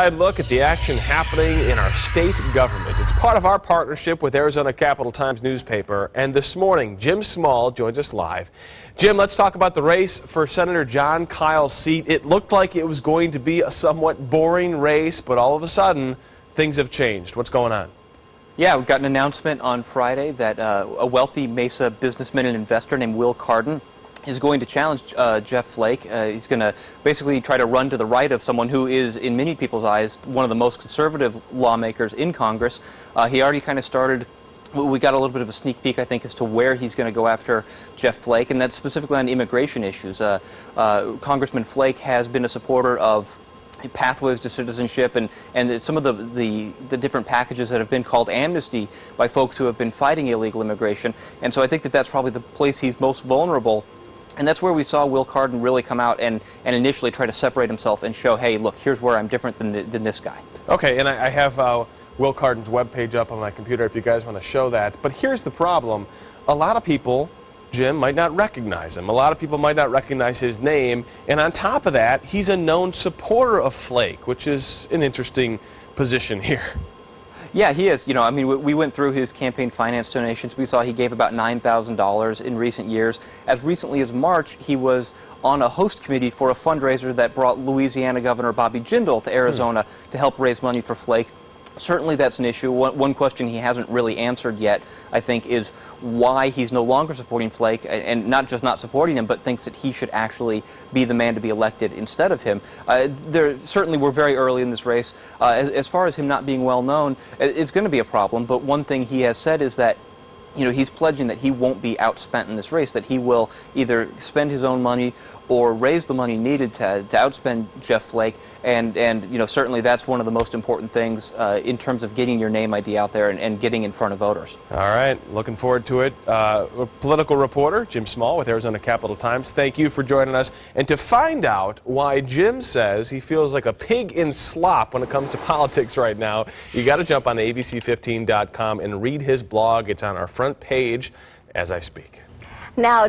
Look at the action happening in our state government. It's part of our partnership with Arizona Capital Times newspaper. And this morning, Jim Small joins us live. Jim, let's talk about the race for Senator Jon Kyl's seat. It looked like it was going to be a somewhat boring race, but all of a sudden, things have changed. What's going on? Yeah, we got an announcement on Friday that a wealthy Mesa businessman and investor named Will Cardin is going to challenge Jeff Flake. He's going to basically try to run to the right of someone who is, in many people's eyes, one of the most conservative lawmakers in Congress. He already kind of started. We got a little bit of a sneak peek, I think, as to where he's going to go after Jeff Flake, and that's specifically on immigration issues. Congressman Flake has been a supporter of pathways to citizenship and some of the different packages that have been called amnesty by folks who have been fighting illegal immigration. And so I think that that's probably the place he's most vulnerable. And that's where we saw Will Cardin really come out and initially try to separate himself and show, hey, look, here's where I'm different than this guy. Okay, and I have Will Cardin's webpage up on my computer if you guys want to show that. But here's the problem. A lot of people, Jim, might not recognize him. A lot of people might not recognize his name. And on top of that, he's a known supporter of Flake, which is an interesting position here. Yeah, he is. You know, I mean, we went through his campaign finance donations. We saw he gave about $9,000 in recent years. As recently as March, he was on a host committee for a fundraiser that brought Louisiana Governor Bobby Jindal to Arizona to help raise money for Flake. Certainly that's an issue. One question he hasn't really answered yet, I think, is why he's no longer supporting Flake, and not just not supporting him, but thinks that he should actually be the man to be elected instead of him. Certainly we're very early in this race. As far as him not being well known, it's going to be a problem, but one thing he has said is that he's pledging that he won't be outspent in this race, that he will either spend his own money or raise the money needed to outspend Jeff Flake, and certainly that's one of the most important things in terms of getting your name ID out there and getting in front of voters. All right, looking forward to it. Political reporter Jim Small with Arizona Capital Times, thank you for joining us. And to find out why Jim says he feels like a pig in slop when it comes to politics right now, you got to jump on abc15.com and read his blog. It's on our front page as I speak. Now